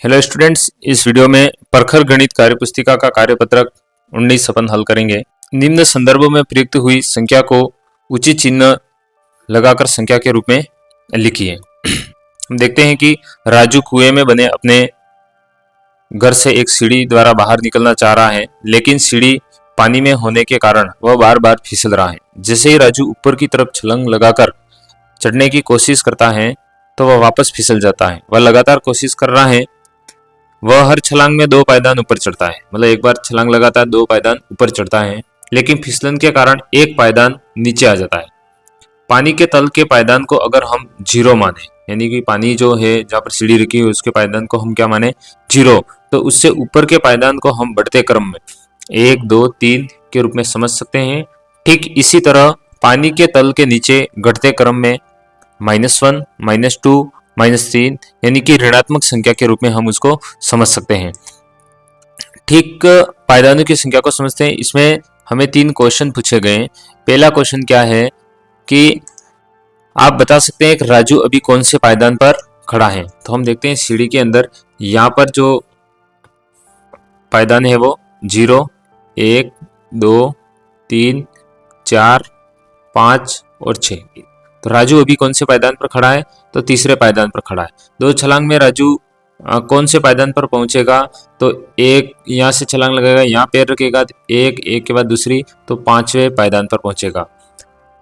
Hello students, इस video में प्रखर गणित कार्यपुस्तिका का कार्यपत्रक 19 अपन हल करेंगे। निम्न संदर्भों में प्रयुक्त हुई संख्या को उचित चिन्ह लगाकर संख्या के रूप में लिखिए। हम देखते हैं कि राजू कुएं में बने अपने घर से एक सीढ़ी द्वारा बाहर निकलना चाह रहा है, लेकिन सीढ़ी पानी में होने के कारण वह बार बार फिसल रहा है। जैसे ही राजू ऊपर की तरफ छलांग लगाकर चढ़ने की कोशिश करता है तो वह वापस फिसल जाता है। वह लगातार कोशिश कर रहा है। वह हर छलांग में 2 पायदान ऊपर चढ़ता है, मतलब एक बार छलांग लगाता है 2 पायदान ऊपर चढ़ता है, लेकिन फिसलन के कारण 1 पायदान नीचे आ जाता है। पानी के तल के पायदान को अगर हम 0 माने, यानी कि पानी जो है जहाँ पर सीढ़ी रखी है उसके पायदान को हम क्या माने 0, तो उससे ऊपर के पायदान को हम बढ़ते क्रम में 1, 2, 3 के रूप में समझ सकते हैं। ठीक इसी तरह पानी के तल के नीचे घटते क्रम में -1, -2, -3 यानी कि ऋणात्मक संख्या के रूप में हम उसको समझ सकते हैं। ठीक पायदानों की संख्या को समझते हैं। इसमें हमें 3 क्वेश्चन पूछे गए। पहला क्वेश्चन क्या है कि आप बता सकते हैं कि राजू अभी कौन से पायदान पर खड़ा है। तो हम देखते हैं सीढ़ी के अंदर यहाँ पर जो पायदान है वो 0, 1, 2, 3, 4, 5 और 6। तो राजू अभी कौन से पायदान पर खड़ा है? तो तीसरे पायदान पर खड़ा है। 2 छलांग में राजू कौन से पायदान पर पहुंचेगा? तो एक यहाँ से छलांग लगाएगा, यहाँ पैर रखेगा, एक के बाद दूसरी, तो 5वें पायदान पर पहुंचेगा।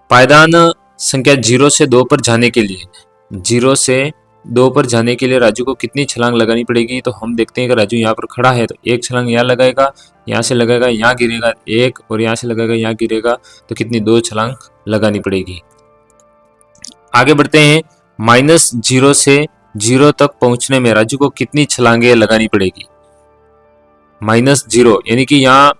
पायदान संख्या 0 से 2 पर जाने के लिए 0 से 2 पर जाने के लिए राजू को कितनी छलांग लगानी पड़ेगी? तो हम देखते हैं कि राजू यहाँ पर खड़ा है तो 1 छलांग यहाँ लगाएगा, यहाँ से लगाएगा, यहाँ गिरेगा 1, और यहाँ से लगाएगा, यहाँ गिरेगा, तो कितनी 2 छलांग लगानी पड़ेगी। आगे बढ़ते हैं। -0 से 0 तक पहुंचने में राजू को कितनी छलांगे लगानी पड़ेगी? -0 यानी कि यहाँ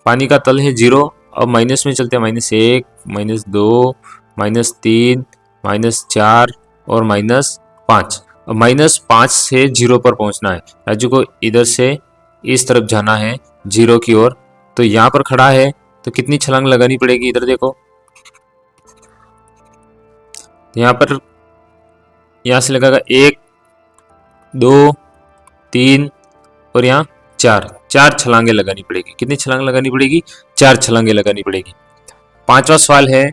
पानी का तल है 0, अब माइनस में चलते हैं, -1, -2, -3, -4 और -5। अब -5 से 0 पर पहुंचना है। राजू को इधर से इस तरफ जाना है 0 की ओर। तो यहाँ पर खड़ा है तो कितनी छलांग लगानी पड़ेगी? इधर देखो, यहाँ पर यहाँ से लगाएगा 1, 2, 3 और यहाँ 4 छलांगे लगानी पड़ेगी। कितनी छलांग लगानी पड़ेगी? 4 छलांगे लगानी पड़ेगी। 5वां सवाल है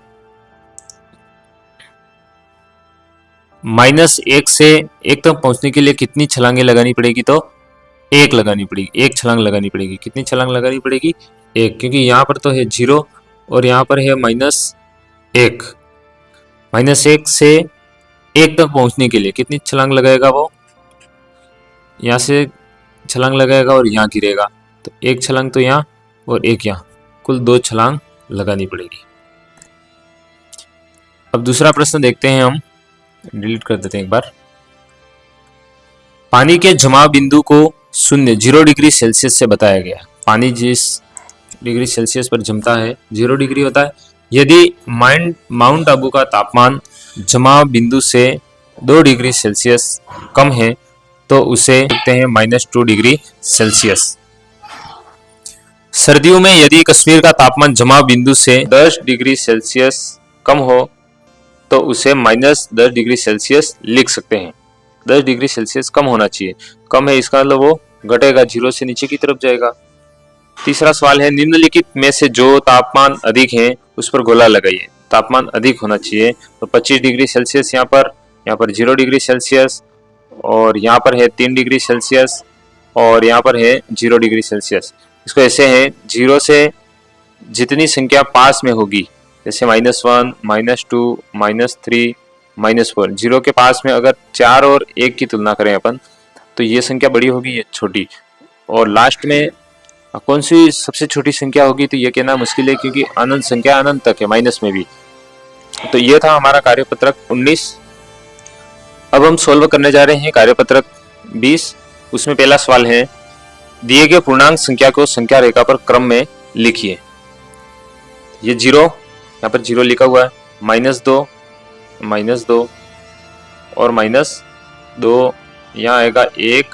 -1 से 1 तक पहुंचने के लिए कितनी छलांगे लगानी पड़ेगी? तो 1 लगानी पड़ेगी, 1 छलांग लगानी पड़ेगी। कितनी छलांग लगानी पड़ेगी? 1, क्योंकि यहाँ पर तो है 0 और यहाँ पर है -1। -1 से 1 तक पहुंचने के लिए कितनी छलांग लगाएगा? वो यहाँ से छलांग लगाएगा और यहाँ गिरेगा, तो 1 छलांग तो यहाँ और 1 यहाँ, कुल 2 छलांग लगानी पड़ेगी। अब दूसरा प्रश्न देखते हैं, हम डिलीट कर देते हैं एक बार। पानी के जमाव बिंदु को 0 डिग्री सेल्सियस से बताया गया। पानी जिस डिग्री सेल्सियस पर जमता है 0 डिग्री होता है। यदि माउंट आबू का तापमान जमाव बिंदु से 2 डिग्री सेल्सियस कम है तो उसे कहते हैं -2 डिग्री सेल्सियस। सर्दियों में यदि कश्मीर का तापमान जमाव बिंदु से 10 डिग्री सेल्सियस कम हो तो उसे -10 डिग्री सेल्सियस लिख सकते हैं। 10 डिग्री सेल्सियस कम होना चाहिए, कम है इसका मतलब वो घटेगा, 0 से नीचे की तरफ जाएगा। तीसरा सवाल है, निम्नलिखित में से जो तापमान अधिक है उस पर गोला लगाइए। तापमान अधिक होना चाहिए तो 25 डिग्री सेल्सियस यहाँ पर 0 डिग्री सेल्सियस, और यहाँ पर है 3 डिग्री सेल्सियस, और यहाँ पर है 0 डिग्री सेल्सियस। इसको ऐसे है, 0 से जितनी संख्या पास में होगी, जैसे -1, -2, -3, -4, 0 के पास में अगर 4 और 1 की तुलना करें अपन, तो ये संख्या बड़ी होगी, ये छोटी, और लास्ट में कौन सी सबसे छोटी संख्या होगी तो ये कहना मुश्किल है, क्योंकि अनंत संख्या अनंत तक है, माइनस में भी। तो ये था हमारा कार्यपत्रक 19। अब हम सोल्व करने जा रहे हैं कार्यपत्रक 20। उसमें पहला सवाल है, दिए गए पूर्णांक संख्या को संख्या रेखा पर क्रम में लिखिए। ये 0, यहाँ पर 0 लिखा हुआ है, -2, -2 और -2, यहाँ आएगा 1,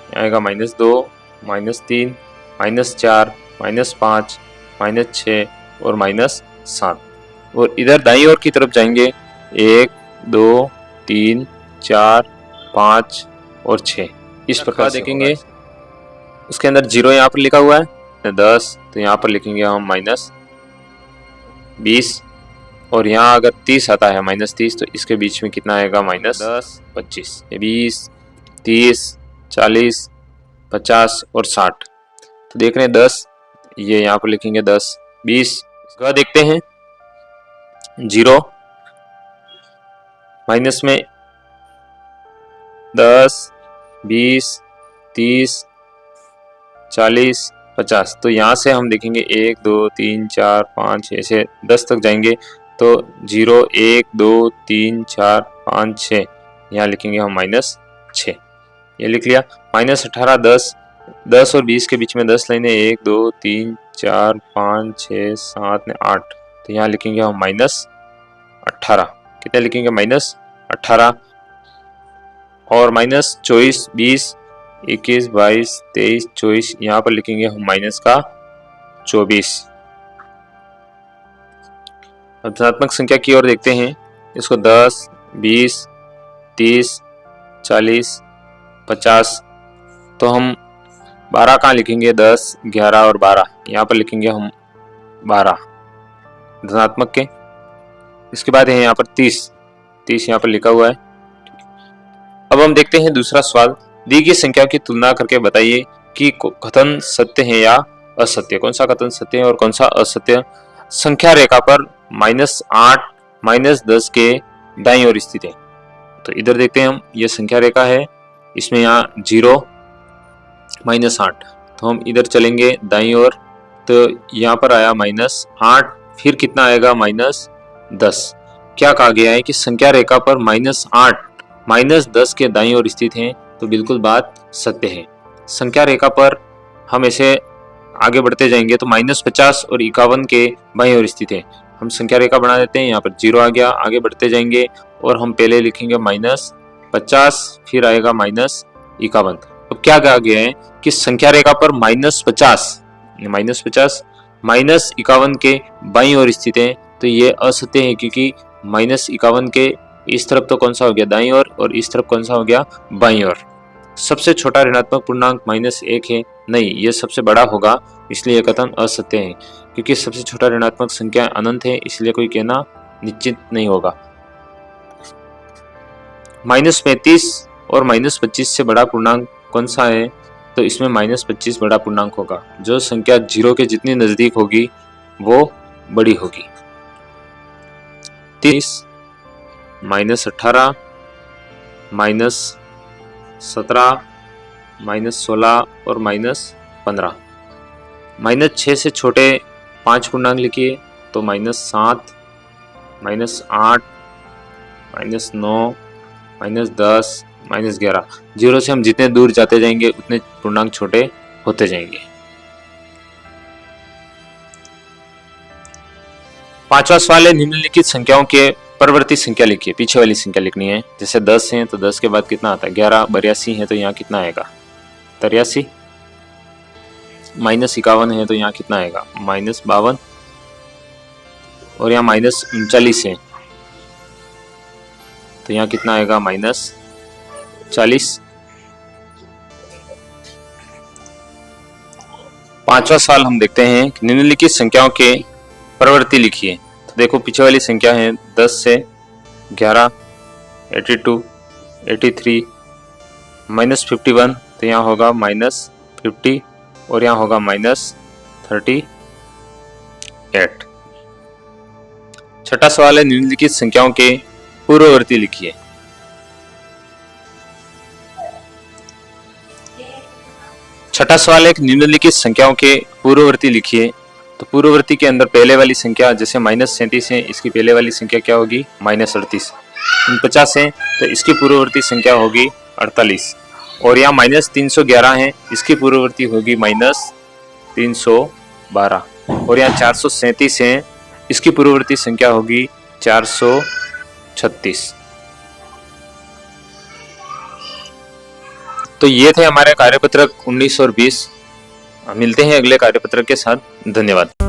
यहाँ आएगा -2, -3, -4, -5, -6 और -7, और इधर दाईं ओर की तरफ जाएंगे 1, 2, 3, 4, 5 और 6। इस प्रकार देखेंगे। उसके अंदर 0 यहाँ पर लिखा हुआ है 10, तो यहाँ पर लिखेंगे हम -20, और यहाँ अगर 30 आता है -30, तो इसके बीच में कितना आएगा -10, 25, 20, 30, 40, 50 और 60। तो देख रहे हैं 10, ये यहाँ पर लिखेंगे 10, 20। इसका देखते हैं 0 माइनस में 10, 20, 30, 40, 50। तो यहाँ से हम देखेंगे 1, 2, 3, 4, 5, ऐसे 10 तक जाएंगे। तो 0, 1, 2, 3, 4, 5, 6, यहाँ लिखेंगे हम -6, ये लिख लिया। -18, 10 और 20 के बीच में 10 लाइनें, 1, 2, 3, 4, 5, 6, 7, 8, तो यहाँ लिखेंगे हम -18। कितने लिखेंगे -18, और -24, 20, 21, 22, 23, 24, यहाँ पर लिखेंगे हम -24। अब धनात्मक संख्या की ओर देखते हैं। इसको 10, 20, 30, 40, 50, तो हम 12 कहाँ लिखेंगे? 10, 11 और 12, यहाँ पर लिखेंगे हम 12 धनात्मक के। इसके बाद है यहाँ पर 30 यहाँ पर लिखा हुआ है। अब हम देखते हैं दूसरा सवाल। दी गई संख्याओं की तुलना करके बताइए कि कथन सत्य है या असत्य। कौन सा कथन सत्य है और कौन सा असत्य? संख्या रेखा पर -8, -10 के दाईं ओर स्थित है। तो इधर देखते हैं हम, ये संख्या रेखा है, इसमें यहाँ 0, -8, तो हम इधर चलेंगे दाईं ओर, तो यहाँ पर आया -8, फिर कितना आएगा? -10। क्या कहा गया है कि संख्या रेखा पर -8, -10 के दाईं ओर स्थित है, तो बिल्कुल बात सत्य है। संख्या रेखा पर हम ऐसे आगे बढ़ते जाएंगे तो -50 और 51 के बाईं ओर स्थित है। हम संख्या रेखा बना देते हैं, यहाँ पर 0 आ गया, आगे बढ़ते जाएंगे और हम पहले लिखेंगे -50, फिर आएगा -51। अब क्या कहा गया है कि संख्या रेखा पर -50, -51 के बाईं ओर स्थित है, तो ये असत्य है, क्योंकि -51 के इस तरफ तो कौन सा हो गया? दाईं ओर, और इस तरफ कौन सा हो गया? बाईं ओर। सबसे छोटा ऋणात्मक पूर्णांक -1 है, नहीं, ये सबसे बड़ा होगा, इसलिए कथन असत्य है, क्योंकि सबसे छोटा ऋणात्मक संख्या अनंत है, इसलिए कोई कहना निश्चित नहीं होगा। -35 और -25 से बड़ा पूर्णांक कौन सा है? तो इसमें -25 बड़ा पूर्णांक होगा। जो संख्या 0 के जितनी नजदीक होगी वो बड़ी होगी। 30, -18, -17, -16 और -15। -6 से छोटे 5 पूर्णांक लिखिए, तो -7, -8, -9, -10, -11। 0 से हम जितने दूर जाते जाएंगे उतने पूर्णांक छोटे होते जाएंगे। पांचवा सवाल है, निम्नलिखित संख्याओं के परवर्ती संख्या लिखिए। पीछे वाली संख्या लिखनी है। जैसे 10 है तो 10 के बाद कितना आता है? 11, 82 है तो यहाँ कितना आएगा? 83, -51 है तो यहाँ कितना आएगा? -52, और यहाँ -39 है तो यहाँ कितना आएगा? -40। पांचवा सवाल हम देखते हैं, निम्नलिखित संख्याओं के परवर्ती लिखिए। तो देखो पीछे वाली संख्या है 10 से 11, 82, 83, -51, तो यहाँ होगा -50, और यहाँ होगा -38। छठा सवाल है, निम्नलिखित संख्याओं के पूर्ववर्ती लिखिए। छठा सवाल है, निम्नलिखित संख्याओं के पूर्ववर्ती लिखिए। तो पूर्ववर्ती के अंदर पहले वाली संख्या, जैसे -37 है, इसकी पहले वाली संख्या क्या होगी? -38। 49 है तो इसकी पूर्ववर्ती संख्या होगी 48, और यहाँ -311 है, इसकी पूर्ववर्ती होगी -312, और यहाँ 437 है, इसकी पूर्ववर्ती संख्या होगी 436। तो ये थे हमारे कार्यपत्रक 19 और 20। मिलते हैं अगले कार्यपत्रक के साथ। धन्यवाद।